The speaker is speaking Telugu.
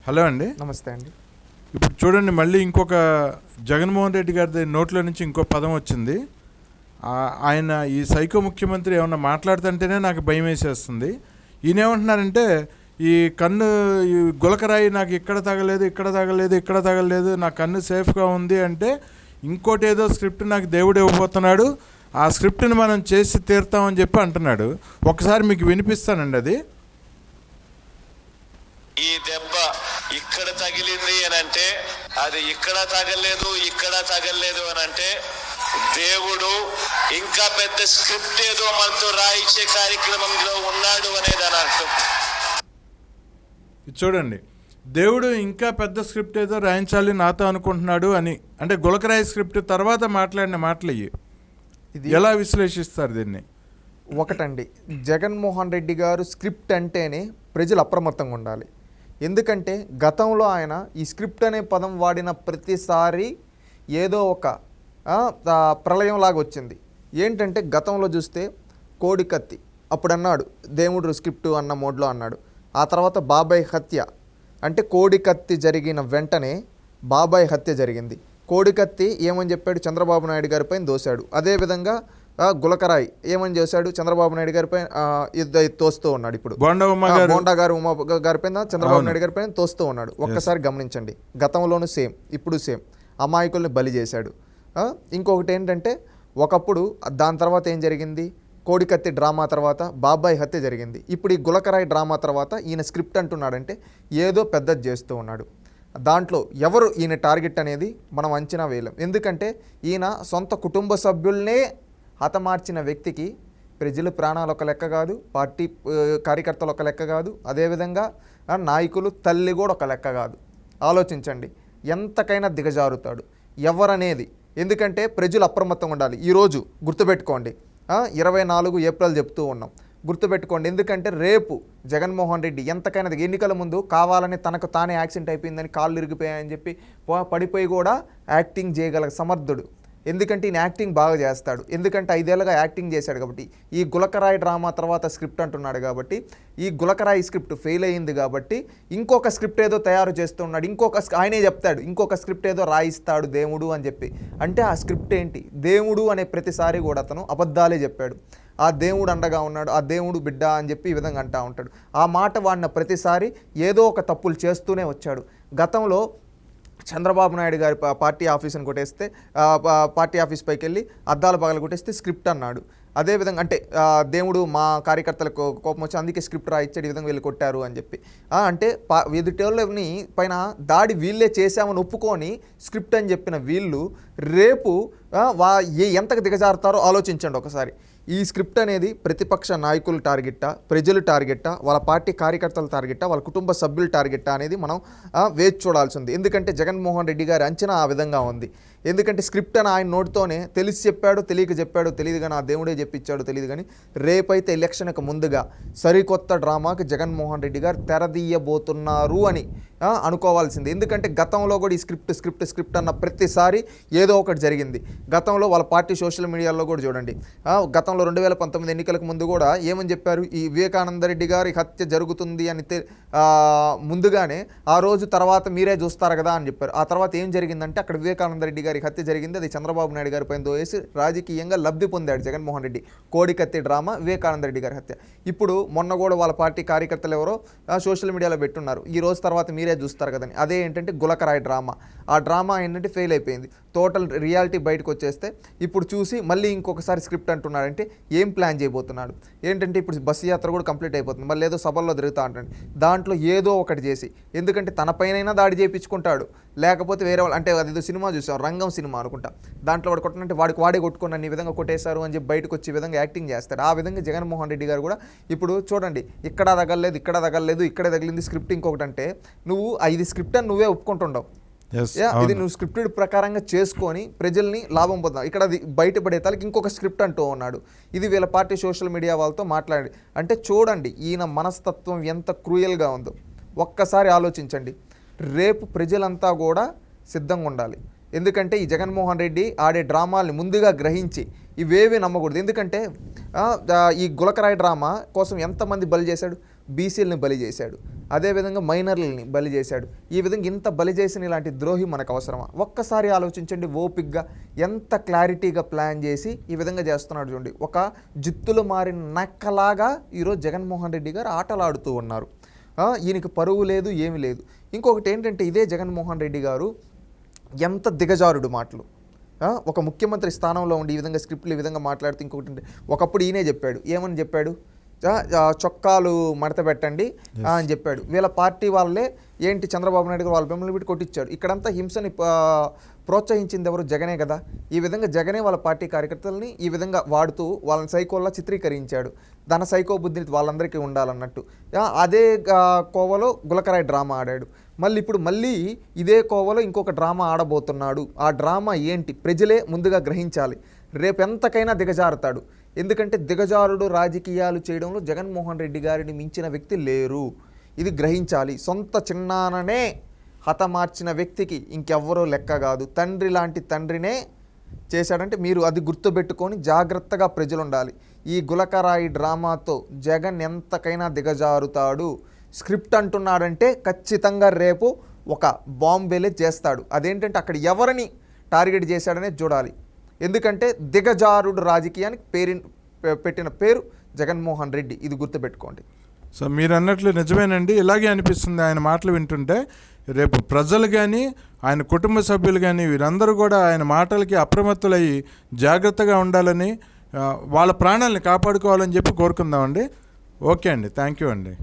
హలో అండి. నమస్తే అండి. ఇప్పుడు చూడండి, మళ్ళీ ఇంకొక జగన్మోహన్ రెడ్డి గారి నోట్లో నుంచి ఇంకో పదం వచ్చింది. ఆయన ఈ సైకో ముఖ్యమంత్రి ఏమన్నా మాట్లాడుతుంటేనే నాకు భయం వేసేస్తుంది. ఈయన ఏమంటున్నారంటే, ఈ కన్ను ఈ గులకరాయి నాకు ఇక్కడ తగలేదు, ఇక్కడ తగలేదు, ఇక్కడ తగలేదు, నా కన్ను సేఫ్గా ఉంది అంటే ఇంకోటి ఏదో స్క్రిప్ట్ నాకు దేవుడు ఇవ్వబోతున్నాడు, ఆ స్క్రిప్ట్ని మనం చేసి తీరుతామని చెప్పి అంటున్నాడు. ఒకసారి మీకు వినిపిస్తానండి. అది ఈ దెబ్బ ఇక్కడ తగిలింది అని అంటే, అది ఇక్కడ తగలేదు, ఇక్కడ తగలేదు అని అంటే దేవుడు ఇంకా పెద్ద స్క్రిప్ట్ ఏదో మనతో రాయించే కార్యక్రమంలో ఉన్నాడు అనేది అని అర్థం. చూడండి, దేవుడు ఇంకా పెద్ద స్క్రిప్ట్ ఏదో రాయించాలి నాతో అనుకుంటున్నాడు అని అంటే గులకరాయి స్క్రిప్ట్ తర్వాత మాట్లాడిన మాటలు ఇది ఎలా విశ్లేషిస్తారు దీన్ని? ఒకటండి, జగన్మోహన్ రెడ్డి గారు స్క్రిప్ట్ అంటేనే ప్రజలు అప్రమత్తంగా ఉండాలి. ఎందుకంటే గతంలో ఆయన ఈ స్క్రిప్ట్ అనే పదం వాడిన ప్రతిసారి ఏదో ఒక ప్రళయంలాగా వచ్చింది. ఏంటంటే గతంలో చూస్తే కోడికత్తి అప్పుడు అన్నాడు, దేవుడు స్క్రిప్ట్ అన్న మోడ్లో అన్నాడు. ఆ తర్వాత బాబాయ్ హత్య అంటే కోడికత్తి జరిగిన వెంటనే బాబాయ్ హత్య జరిగింది. కోడికత్తి ఏమని చెప్పాడు, చంద్రబాబు నాయుడు గారిపై దోశాడు. అదేవిధంగా గులకరాయి ఏమని చేశాడు, చంద్రబాబు నాయుడు గారిపై తోస్తూ ఉన్నాడు. ఇప్పుడు బోండా గారు ఉమా గారిపైన చంద్రబాబు నాయుడు గారిపై తోస్తూ ఉన్నాడు. ఒక్కసారి గమనించండి, గతంలోనూ సేమ్, ఇప్పుడు సేమ్, అమాయకుల్ని బలి చేశాడు. ఇంకొకటి ఏంటంటే, ఒకప్పుడు దాని తర్వాత ఏం జరిగింది, కోడికత్తి డ్రామా తర్వాత బాబాయ్ హత్య జరిగింది. ఇప్పుడు ఈ గులకరాయి డ్రామా తర్వాత ఈయన స్క్రిప్ట్ అంటున్నాడంటే ఏదో పెద్దది చేస్తూ ఉన్నాడు. దాంట్లో ఎవరు ఈయన టార్గెట్ అనేది మనం అంచనా వేయలేం. ఎందుకంటే ఈయన సొంత కుటుంబ సభ్యుల్నే హతమార్చిన వ్యక్తికి ప్రజల ప్రాణాలు ఒక లెక్క కాదు, పార్టీ కార్యకర్తలు ఒక లెక్క కాదు, అదేవిధంగా నాయకులు తల్లి కూడా ఒక లెక్క కాదు. ఆలోచించండి, ఎంతకైనా దిగజారుతాడు ఎవరనేది. ఎందుకంటే ప్రజలు అప్రమత్తంగా ఉండాలి. ఈరోజు గుర్తుపెట్టుకోండి, 24 ఏప్రిల్ చెప్తూ ఉన్నాం, గుర్తుపెట్టుకోండి. ఎందుకంటే రేపు జగన్మోహన్ రెడ్డి ఎంతకైనా ఎన్నికల ముందు కావాలని తనకు తానే యాక్సిడెంట్ అయిపోయిందని, కాళ్ళు ఇరిగిపోయాయని చెప్పి పడిపోయి కూడా యాక్టింగ్ చేయగల సమర్థుడు. ఎందుకంటే ఈయన యాక్టింగ్ బాగా చేస్తాడు. ఎందుకంటే 5 ఏళ్ళుగా యాక్టింగ్ చేశాడు కాబట్టి. ఈ గులకరాయి డ్రామా తర్వాత స్క్రిప్ట్ అంటున్నాడు కాబట్టి, ఈ గులకరాయి స్క్రిప్ట్ ఫెయిల్ అయ్యింది కాబట్టి ఇంకొక స్క్రిప్ట్ ఏదో తయారు చేస్తున్నాడు. ఆయనే చెప్తాడు, ఇంకొక స్క్రిప్ట్ ఏదో రాయిస్తాడు దేవుడు అని చెప్పి. అంటే ఆ స్క్రిప్ట్ ఏంటి? దేవుడు అనే ప్రతిసారి కూడా అతను అబద్ధాలే చెప్పాడు. ఆ దేవుడు అండగా ఉన్నాడు, ఆ దేవుడు బిడ్డ అని చెప్పి ఈ విధంగా అంటూ ఉంటాడు. ఆ మాట వాడిన ప్రతిసారి ఏదో ఒక తప్పులు చేస్తూనే వచ్చాడు. గతంలో చంద్రబాబు నాయుడు గారి పార్టీ ఆఫీస్ని కొట్టేస్తే, పార్టీ ఆఫీస్ పైకి వెళ్ళి అద్దాల పగలు కొట్టేస్తే స్క్రిప్ట్ అన్నాడు. అదేవిధంగా అంటే దేవుడు మా కార్యకర్తలకు కోపం వచ్చి అందుకే స్క్రిప్ట్ రాయిచ్చాడు, ఈ విధంగా వీళ్ళు కొట్టారు అని చెప్పి. అంటే ఎదుటోళ్ళని పైన దాడి వీళ్ళే చేశామని ఒప్పుకొని స్క్రిప్ట్ అని చెప్పిన వీళ్ళు రేపు ఎంతకు దిగజారుతారో ఆలోచించండి ఒకసారి. ఈ స్క్రిప్ట్ అనేది ప్రతిపక్ష నాయకుల టార్గెట్టా, ప్రజలు టార్గెట్టా, వాళ్ళ పార్టీ కార్యకర్తల టార్గెట్టా, వాళ్ళ కుటుంబ సభ్యుల టార్గెట్టా అనేది మనం వేచి చూడాల్సి ఉంది. ఎందుకంటే జగన్మోహన్ రెడ్డి గారి అంచనా ఆ విధంగా ఉంది. ఎందుకంటే స్క్రిప్ట్ అని ఆయన నోటితోనే తెలిసి చెప్పాడు, తెలియక చెప్పాడు తెలియదు కానీ, ఆ దేవుడే చెప్పించాడు తెలియదు కానీ, రేపైతే ఎలక్షన్కి ముందుగా సరికొత్త డ్రామాకి జగన్మోహన్ రెడ్డి గారు తెరదీయబోతున్నారు అని అనుకోవాల్సింది. ఎందుకంటే గతంలో కూడా ఈ స్క్రిప్ట్ అన్న ప్రతిసారి ఏదో ఒకటి జరిగింది. గతంలో వాళ్ళ పార్టీ సోషల్ మీడియాలో కూడా చూడండి, గతంలో 2019 ఎన్నికలకు ముందు కూడా ఏమని చెప్పారు, ఈ వివేకానంద రెడ్డి గారి హత్య జరుగుతుంది అని ముందుగానే ఆ రోజు తర్వాత మీరే చూస్తారు కదా అని చెప్పారు. ఆ తర్వాత ఏం జరిగిందంటే అక్కడ వివేకానంద రెడ్డి గారి హత్య జరిగింది. అది చంద్రబాబు నాయుడు గారి పైన దోసి రాజకీయంగా లబ్ధి పొందాడు జగన్మోహన్ రెడ్డి. కోడికత్తి డ్రామా, వివేకానంద రెడ్డి గారి హత్య. ఇప్పుడు మొన్న కూడా వాళ్ళ పార్టీ కార్యకర్తలు ఎవరో సోషల్ మీడియాలో పెట్టున్నారు, ఈ రోజు తర్వాత మీరే చూస్తారు కదని. అదే ఏంటంటే గులకరాయి డ్రామా. ఆ డ్రామా ఏంటంటే ఫెయిల్ అయిపోయింది. టోటల్ రియాలిటీ బయటకు వచ్చేస్తే ఇప్పుడు చూసి మళ్ళీ ఇంకొకసారి స్క్రిప్ట్ అంటున్నాడంటే ఏం ప్లాన్ చేయబోతున్నాడు ఏంటంటే, ఇప్పుడు బస్సు యాత్ర కూడా కంప్లీట్ అయిపోతుంది, మళ్ళీ ఏదో సభల్లో తిరుగుతూ ఉంటాడు. దాంట్లో ఏదో ఒకటి చేసి, ఎందుకంటే తన పైనైనా దాడి చేయించుకుంటాడు, లేకపోతే వేరే వాళ్ళు అంటే అదేదో సినిమా చూసాం, రంగం సినిమా అనుకుంటా, దాంట్లో వాడు కొట్టినంటే వాడికి వాడే కొట్టుకున్నాను ఈ విధంగా కొట్టేశారు అని చెప్పి బయటకు వచ్చే విధంగా యాక్టింగ్ చేస్తాడు. ఆ విధంగా జగన్మోహన్ రెడ్డి గారు కూడా ఇప్పుడు చూడండి, ఇక్కడ తగలలేదు, ఇక్కడ తగలలేదు, ఇక్కడ తగిలింది స్క్రిప్ట్ ఇంకొకటి అంటే, నువ్వు ఇది స్క్రిప్ట్ అని నువ్వే ఒప్పుకుంటుండవు. ఇది నువ్వు స్క్రిప్టెడ్ ప్రకారంగా చేసుకొని ప్రజల్ని లాభం పొందావు. ఇక్కడ అది బయటపడే తలకి ఇంకొక స్క్రిప్ట్ అంటూ ఉన్నాడు. ఇది వీళ్ళ పార్టీ సోషల్ మీడియా వాళ్ళతో మాట్లాడి అంటే చూడండి ఈయన మనస్తత్వం ఎంత క్రూయల్గా ఉందో. ఒక్కసారి ఆలోచించండి. రేపు ప్రజలంతా కూడా సిద్ధంగా ఉండాలి. ఎందుకంటే ఈ జగన్మోహన్ రెడ్డి ఆడే డ్రామాల్ని ముందుగా గ్రహించి ఇవేవి నమ్మకూడదు. ఎందుకంటే ఈ గులకరాయి డ్రామా కోసం ఎంతమంది బలి చేశాడు. బీసీలని బలి చేశాడు, అదేవిధంగా మైనర్లని బలి చేశాడు. ఈ విధంగా ఇంత బలి చేసిన ఇలాంటి ద్రోహి మనకు అవసరమా? ఒక్కసారి ఆలోచించండి, ఓపిక్గా ఎంత క్లారిటీగా ప్లాన్ చేసి ఈ విధంగా చేస్తున్నాడు చూడండి. ఒక జిత్తులు మారిన నక్కలాగా ఈరోజు జగన్మోహన్ రెడ్డి గారు ఆటలాడుతూ ఉన్నారు. ఈయనకి పరువు లేదు, ఏమీ లేదు. ఇంకొకటి ఏంటంటే, ఇదే జగన్మోహన్ రెడ్డి గారు ఎంత దిగజారుడు మాటలు. ఒక ముఖ్యమంత్రి స్థానంలో ఉండి ఈ విధంగా స్క్రిప్ట్లు ఈ విధంగా మాట్లాడుతూ, ఇంకొకటి ఒకప్పుడు ఈయనే చెప్పాడు, ఏమని చెప్పాడు, చొక్కాలు మడత పెట్టండి అని చెప్పాడు. వీళ్ళ పార్టీ వాళ్ళే ఏంటి చంద్రబాబు నాయుడు గారు వాళ్ళ బొమ్మలు పెట్టి కొట్టించాడు. ఇక్కడంతా హింసని ప్రోత్సహించింది ఎవరు? జగనే కదా. ఈ విధంగా జగనే వాళ్ళ పార్టీ కార్యకర్తలని ఈ విధంగా వాడుతూ వాళ్ళని సైకోల్లా చిత్రీకరించాడు. తన సైకో బుద్ధిని వాళ్ళందరికీ ఉండాలన్నట్టు. అదే కోవలో గులకరాయి డ్రామా ఆడాడు. మళ్ళీ ఇదే కోవలో ఇంకొక డ్రామా ఆడబోతున్నాడు. ఆ డ్రామా ఏంటి ప్రజలే ముందుగా గ్రహించాలి. రేపెంతకైనా దిగజారుతాడు. ఎందుకంటే దిగజారుడు రాజకీయాలు చేయడంలో జగన్మోహన్ రెడ్డి గారిని మించిన వ్యక్తి లేరు. ఇది గ్రహించాలి. సొంత చిన్నాననే హతమార్చిన వ్యక్తికి ఇంకెవ్వరూ లెక్క కాదు. తండ్రి లాంటి తండ్రినే చేశాడంటే మీరు అది గుర్తుపెట్టుకొని జాగ్రత్తగా ప్రజలు ఉండాలి. ఈ గులకరాయి డ్రామాతో జగన్ ఎంతకైనా దిగజారుతాడు. స్క్రిప్ట్ అంటున్నాడంటే ఖచ్చితంగా రేపు ఒక బాంబేలే చేస్తాడు. అదేంటంటే అక్కడ ఎవరిని టార్గెట్ చేశాడనే చూడాలి. ఎందుకంటే దిగజారుడు రాజకీయానికి పెట్టిన పేరు జగన్మోహన్ రెడ్డి. ఇది గుర్తుపెట్టుకోండి. సో మీరు అన్నట్లు నిజమేనండి. ఇలాగే అనిపిస్తుంది ఆయన మాటలు వింటుంటే. రేపు ప్రజలు కానీ ఆయన కుటుంబ సభ్యులు కానీ వీరందరూ కూడా ఆయన మాటలకి అప్రమత్తులయ్యి జాగ్రత్తగా ఉండాలని, వాళ్ళ ప్రాణాలని కాపాడుకోవాలని చెప్పి కోరుకుందామండి. ఓకే అండి, థ్యాంక్ యూ అండి.